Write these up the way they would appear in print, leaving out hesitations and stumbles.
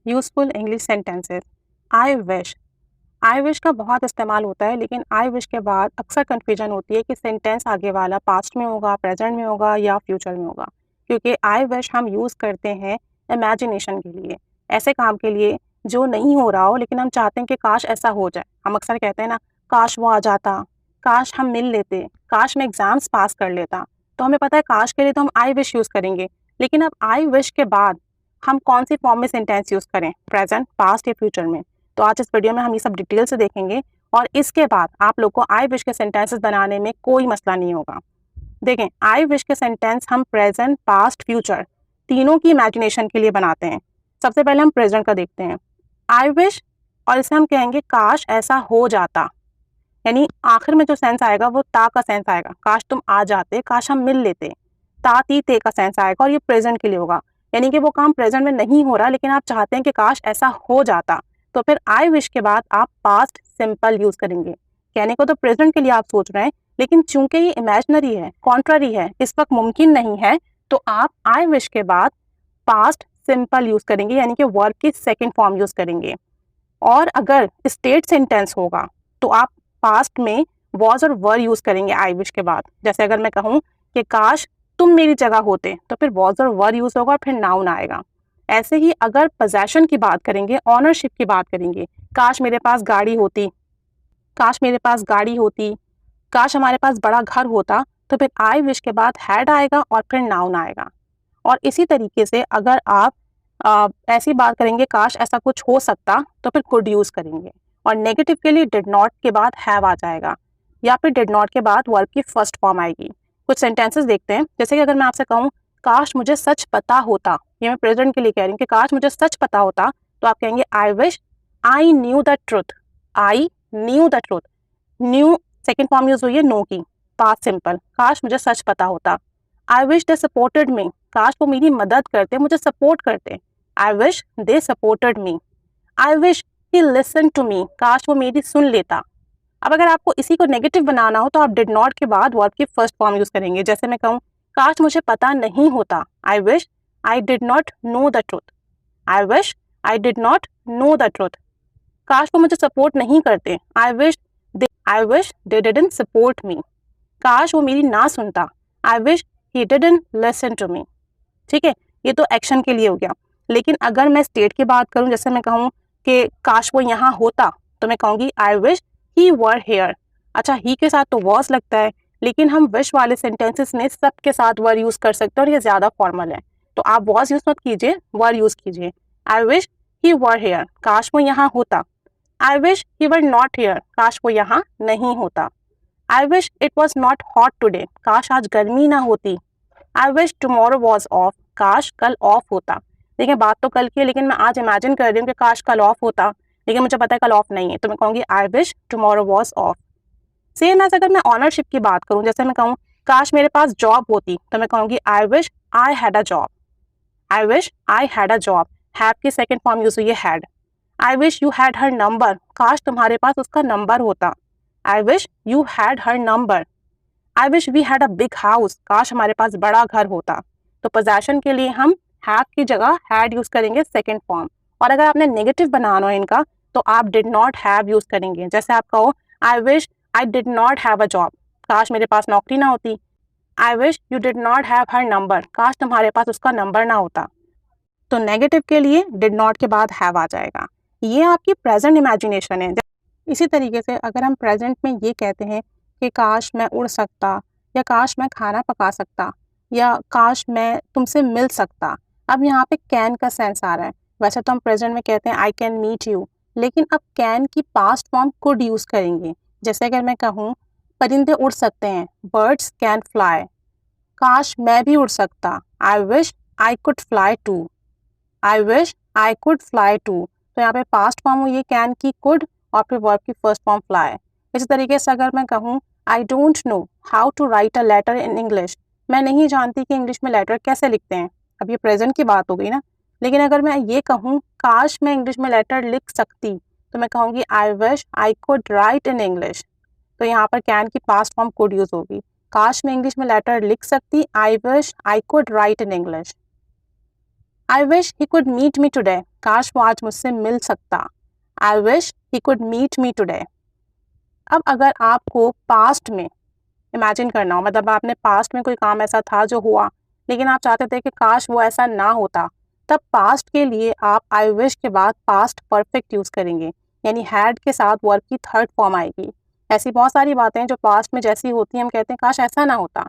Useful English sentences. I wish का बहुत इस्तेमाल होता है, लेकिन आई विश के बाद अक्सर कन्फ्यूजन होती है कि सेंटेंस आगे वाला पास्ट में होगा, प्रेजेंट में होगा या फ्यूचर में होगा। क्योंकि आई विश हम यूज़ करते हैं इमेजिनेशन के लिए, ऐसे काम के लिए जो नहीं हो रहा हो लेकिन हम चाहते हैं कि काश ऐसा हो जाए। हम अक्सर कहते हैं ना, काश वो आ जाता, काश हम मिल लेते, काश मैं एग्ज़ाम्स पास कर लेता। तो हमें पता है काश के लिए तो हम आई विश यूज़ करेंगे, लेकिन अब आई विश के बाद हम कौन सी फॉर्म में सेंटेंस यूज़ करें, प्रेजेंट, पास्ट या फ्यूचर में। तो आज इस वीडियो में हम ये सब डिटेल से देखेंगे और इसके बाद आप लोग को आई विश के सेंटेंसेस बनाने में कोई मसला नहीं होगा। देखें, आई विश के सेंटेंस हम प्रेजेंट, पास्ट, फ्यूचर तीनों की इमेजिनेशन के लिए बनाते हैं। सबसे पहले हम प्रेजेंट का देखते हैं, आई विश, और इसे हम कहेंगे काश ऐसा हो जाता। यानी आखिर में जो सेंस आएगा वो ता का सेंस आएगा, काश तुम आ जाते, काश हम मिल लेते। ता ती ते का सेंस आएगा और ये प्रेजेंट के लिए होगा, यानी कि वो काम प्रेजेंट में नहीं हो रहा लेकिन आप चाहते हैं कि काश ऐसा हो जाता। तो फिर आई विश के बाद आप पास्ट सिंपल यूज करेंगे। कहने को तो प्रेजेंट के लिए आप सोच रहे हैं, लेकिन चूंकि ये इमेजिनरी है, कॉन्ट्ररी है, इस वक्त मुमकिन नहीं है, तो आप आई विश के बाद पास्ट सिंपल यूज करेंगे, यानी कि वर्ब की सेकेंड फॉर्म यूज करेंगे। और अगर स्टेट सेंटेंस होगा तो आप पास्ट में वॉज और वर यूज करेंगे आई विश के बाद। जैसे अगर मैं कहूँ कि काश तुम मेरी जगह होते, तो फिर वॉज और वर यूज होगा, फिर नाउन आएगा। ऐसे ही अगर पोजेशन की बात करेंगे, ऑनरशिप की बात करेंगे, काश मेरे पास गाड़ी होती, काश मेरे पास गाड़ी होती, काश हमारे पास बड़ा घर होता, तो फिर आई विश के बाद हैड आएगा और फिर नाउन आएगा। और इसी तरीके से अगर आप ऐसी बात करेंगे काश ऐसा कुछ हो सकता, तो फिर कुड यूज करेंगे। और नेगेटिव के लिए डिड नॉट के बाद हैव आ जाएगा, या फिर डिड नॉट के बाद वर्ब की फर्स्ट फॉर्म आएगी। कुछ सेंटेंसेस देखते हैं, जैसे कि अगर मैं आपसे कहूँ काश मुझे सच पता होता, ये मैं प्रेजेंट के लिए कह रही हूँ कि काश मुझे सच पता होता, तो आप कहेंगे आई wish I knew the truth. I knew the truth, new second form use हुई है नो की, पास्ट सिंपल, काश मुझे सच पता होता। आई विश दे सपोर्टेड मी, काश वो मेरी मदद करते, मुझे सपोर्ट करते। I wish they supported me. I wish he listen to me, काश वो मेरी सुन लेता। अब अगर आपको इसी को नेगेटिव बनाना हो तो आप डिड नॉट के बाद वर्ब की फर्स्ट फॉर्म यूज करेंगे। जैसे मैं कहूँ काश मुझे पता नहीं होता, I wish I did not know the truth. I wish I did not know the truth. काश वो मुझे सपोर्ट नहीं करते, I wish they didn't support me. काश वो मेरी ना सुनता, I wish he didn't listen to me. ठीक है, ये तो एक्शन के लिए हो गया। लेकिन अगर मैं स्टेट की बात करूं, जैसे मैं कहूं कि काश वो यहाँ होता, तो मैं कहूंगी आई विश ही वर हेयर। अच्छा, ही के साथ तो वॉज लगता है, लेकिन हम विश वाले सेंटेंसेस में सब के साथ वर यूज कर सकते हैं और ये ज्यादा फॉर्मल है। तो आप वॉज यूज मत कीजिए, वर यूज कीजिए। आई विश ही वर हेयर, काश वो यहाँ होता। I wish he were not here, काश वो यहाँ नहीं होता। I wish it was not hot today, काश आज गर्मी ना होती। आई विश टुमारो वॉज ऑफ, काश कल ऑफ होता। देखिए, बात तो कल की है, लेकिन मैं आज इमेजिन कर रही हूँ कि काश कल ऑफ होता, लेकिन मुझे पता है कल ऑफ नहीं है, तो मैं कहूँगी I wish tomorrow was off. Same as अगर मैं ऑनरशिप की बात करूँ, जैसे मैं कहूँ काश मेरे पास जॉब होती, तो मैं कहूँगी I wish I had a job. I wish I had a job, have की सेकेंड फॉर्म यूज हुई है had. I wish you had her number, काश तुम्हारे पास उसका नंबर होता। I wish you had her number. I wish we had a big house, काश हमारे पास बड़ा घर होता। तो पोजेशन के लिए हम हैव की जगह हैड यूज करेंगे सेकेंड फॉर्म। और अगर आपने नेगेटिव बनाना हो इनका, तो आप डिड नॉट हैव यूज करेंगे। जैसे आप कहो आई wish I did not have a job, काश मेरे पास नौकरी ना होती। आई wish you did not have her number, काश तुम्हारे पास उसका नंबर ना होता। तो नेगेटिव के लिए डिड नॉट के बाद हैव आ जाएगा। ये आपकी प्रेजेंट इमेजिनेशन है। इसी तरीके से अगर हम प्रेजेंट में ये कहते हैं कि काश मैं उड़ सकता, या काश मैं खाना पका सकता, या काश मैं तुमसे मिल सकता। अब यहाँ पे कैन का सेंस आ रहा है। वैसे तो हम प्रेजेंट में कहते हैं आई कैन मीट यू, लेकिन अब कैन की पास्ट फॉर्म कुड यूज करेंगे। जैसे अगर मैं कहूँ परिंदे उड़ सकते हैं, बर्ड्स कैन फ्लाई, काश मैं भी उड़ सकता, I wish I could fly too. I wish I could fly too, तो यहाँ पे पास्ट फॉर्म हुई है कैन की, कुड, और फिर वर्ब की फर्स्ट फॉर्म फ्लाई। इसी तरीके से अगर मैं कहूँ I don't know how to write a letter in English, मैं नहीं जानती कि इंग्लिश में लेटर कैसे लिखते हैं। अब ये प्रेजेंट की बात हो गई ना। लेकिन अगर मैं ये कहूँ काश मैं इंग्लिश में लेटर लिख सकती, तो मैं कहूँगी I wish I could write in English. तो यहाँ पर कैन की पास्ट फॉर्म कुड यूज होगी। काश मैं इंग्लिश में लेटर लिख सकती, I wish I could write in English. I wish he could meet me today, काश वो आज मुझसे मिल सकता। I wish he could meet me today. अब अगर आपको पास्ट में इमेजिन करना हो, मतलब आपने पास्ट में कोई काम ऐसा था जो हुआ, लेकिन आप चाहते थे कि काश वो ऐसा ना होता, तब पास्ट के लिए आप आई विश के बाद पास्ट परफेक्ट यूज़ करेंगे, यानी हैड के साथ वर्ब की थर्ड फॉर्म आएगी। ऐसी बहुत सारी बातें जो पास्ट में जैसी होती हैं, हम कहते हैं काश ऐसा ना होता,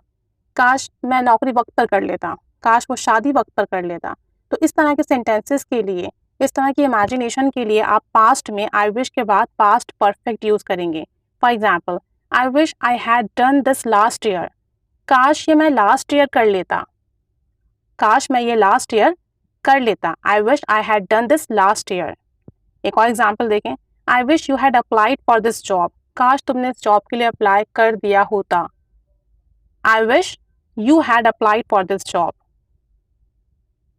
काश मैं नौकरी वक्त पर कर लेता, काश वो शादी वक्त पर कर लेता। तो इस तरह के सेंटेंसेस के लिए, इस तरह की इमेजिनेशन के लिए आप पास्ट में आई विश के बाद पास्ट परफेक्ट यूज़ करेंगे। For example, I wish I had done this last year, काश ये मैं लास्ट ईयर कर लेता, काश मैं ये लास्ट ईयर कर लेता। आई wish I had done this last year. एक और एग्जाम्पल देखें, आई wish you had applied for this job, काश तुमने इस जॉब के लिए अप्लाई कर दिया होता। I wish you had applied for this job.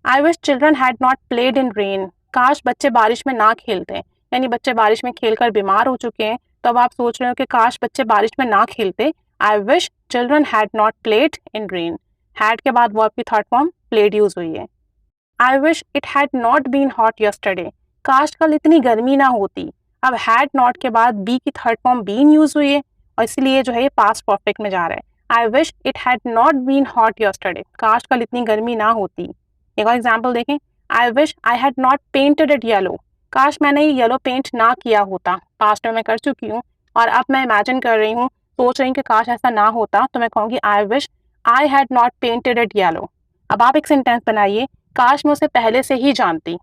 I wish children had not played in rain, काश बच्चे बारिश में ना खेलते, यानी बच्चे बारिश में खेलकर बीमार हो चुके हैं, तो अब आप सोच रहे हो कि काश बच्चे बारिश में ना खेलते। I wish children had not played in rain. Had के बाद वर्ब की थर्ड फॉर्म प्लेड यूज हुई है। I wish it had not been hot yesterday, काश कल इतनी गर्मी ना होती। अब हैड नॉट के बाद बी की थर्ड फॉर्म बीन यूज हुई है, और इसलिए जो है ये पास्ट परफेक्ट में जा रहा है। I wish it had not been hot yesterday, काश कल इतनी गर्मी ना होती। एक और एग्जाम्पल देखें, आई wish I had not painted it yellow, काश मैंने ये येलो पेंट ना किया होता, पास्ट में मैं कर चुकी हूँ और अब मैं इमेजिन कर रही हूँ, सोच रही हूँ कि काश ऐसा ना होता, तो मैं कहूँगी I wish I had not painted it yellow. अब आप एक सेंटेंस बनाइए, काश मैं उसे पहले से ही जानती,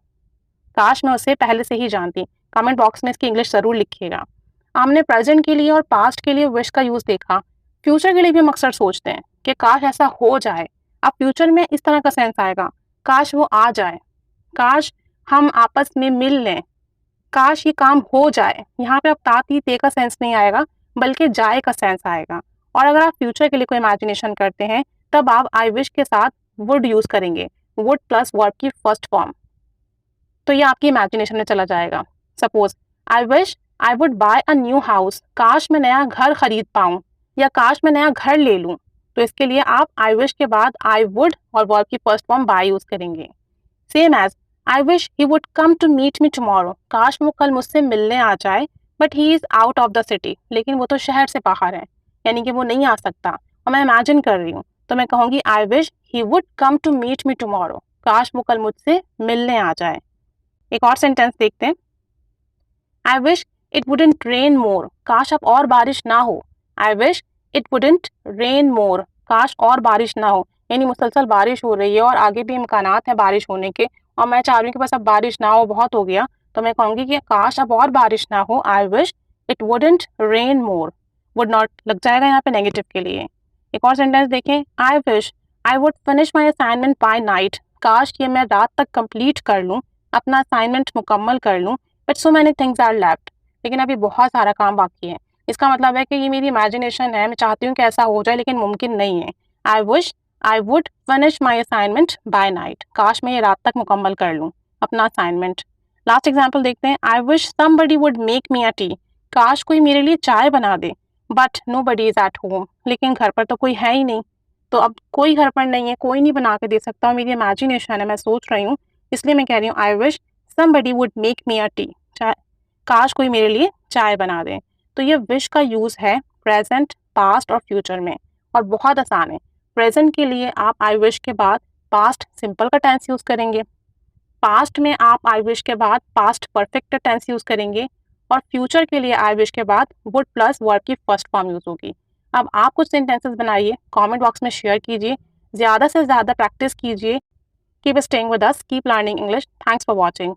काश मैं उसे पहले से ही जानती। कमेंट बॉक्स में इसकी इंग्लिश ज़रूर लिखिएगा। हमने प्रेजेंट के लिए और पास्ट के लिए विश का यूज़ देखा, फ्यूचर के लिए भी हम अक्सर सोचते हैं कि काश ऐसा हो जाए। अब फ्यूचर में इस तरह का सेंस आएगा, काश वो आ जाए, काश हम आपस में मिल लें, काश ये काम हो जाए। यहाँ पे अब ताती ते का सेंस नहीं आएगा, बल्कि जाए का सेंस आएगा। और अगर आप फ्यूचर के लिए कोई इमेजिनेशन करते हैं, तब आप आई विश के साथ वुड यूज़ करेंगे, वुड प्लस वर्ब की फर्स्ट फॉर्म, तो ये आपकी इमेजिनेशन में चला जाएगा। Suppose, I wish I would buy a new house, काश मैं नया घर खरीद पाऊँ, या काश मैं नया घर ले लूँ। तो इसके लिए आप आई विश के बाद आई वुड और वर्ब की फर्स्ट फॉर्म बाय यूज़ करेंगे। Same as, I wish he would come to meet me tomorrow, काश वो कल मुझसे मिलने आ जाए, but he is out of the city, लेकिन वो तो शहर से बाहर है, यानी कि वो नहीं आ सकता, और मैं इमेजिन कर रही हूँ, तो मैं कहूँगी I wish he would come to meet me tomorrow, काश वो कल मुझसे मिलने आ जाए। एक और सेंटेंस देखते हैं, I wish it wouldn't rain more, काश अब और बारिश ना हो। I wish it wouldn't rain more, काश और बारिश ना हो, यानी मुसलसल बारिश हो रही है और आगे भी इम्कानात हैं बारिश होने के, और मैं चाह रही हूँ कि बस अब बारिश ना हो, बहुत हो गया, तो मैं कहूँगी कि काश अब और बारिश ना हो। I wish it wouldn't rain more, would not लग जाएगा यहाँ पे नेगेटिव के लिए। एक और सेंटेंस देखें, आई wish I would finish my assignment bye night, काश ये मैं रात तक कंप्लीट कर लूँ, अपना असाइनमेंट मुकम्मल कर लूँ, but so many things are left, लेकिन अभी बहुत सारा काम बाकी है। इसका मतलब है कि ये मेरी इमेजिनेशन है, मैं चाहती हूँ कि ऐसा हो जाए, लेकिन मुमकिन नहीं है। I wish I would finish my assignment bye night, काश मैं ये रात तक मुकम्मल कर लूँ अपना असाइनमेंट। लास्ट एग्जाम्पल देखते हैं, I wish somebody would make me a tea, काश कोई मेरे लिए चाय बना दे, but nobody is at home, लेकिन घर पर तो कोई है ही नहीं, तो अब कोई घर पर नहीं है, कोई नहीं बना के दे सकता, और मेरी इमेजिनेशन है, मैं सोच रही हूँ, इसलिए मैं कह रही हूँ आई wish somebody would make me a tea, काश कोई मेरे लिए चाय बना दे। तो ये विश का यूज़ है प्रेजेंट, पास्ट और फ्यूचर में, और बहुत आसान है। प्रेजेंट के लिए आप आई विश के बाद पास्ट सिंपल का टेंस यूज़ करेंगे, पास्ट में आप आई विश के बाद पास्ट परफेक्ट का टेंस यूज़ करेंगे, और फ्यूचर के लिए आई विश के बाद वुड प्लस वर्ब की फर्स्ट फॉर्म यूज़ होगी। अब आप कुछ सेंटेंसेस बनाइए, कमेंट बॉक्स में शेयर कीजिए, ज़्यादा से ज़्यादा प्रैक्टिस कीजिए। Keep staying with us, keep learning English. Thanks for watching.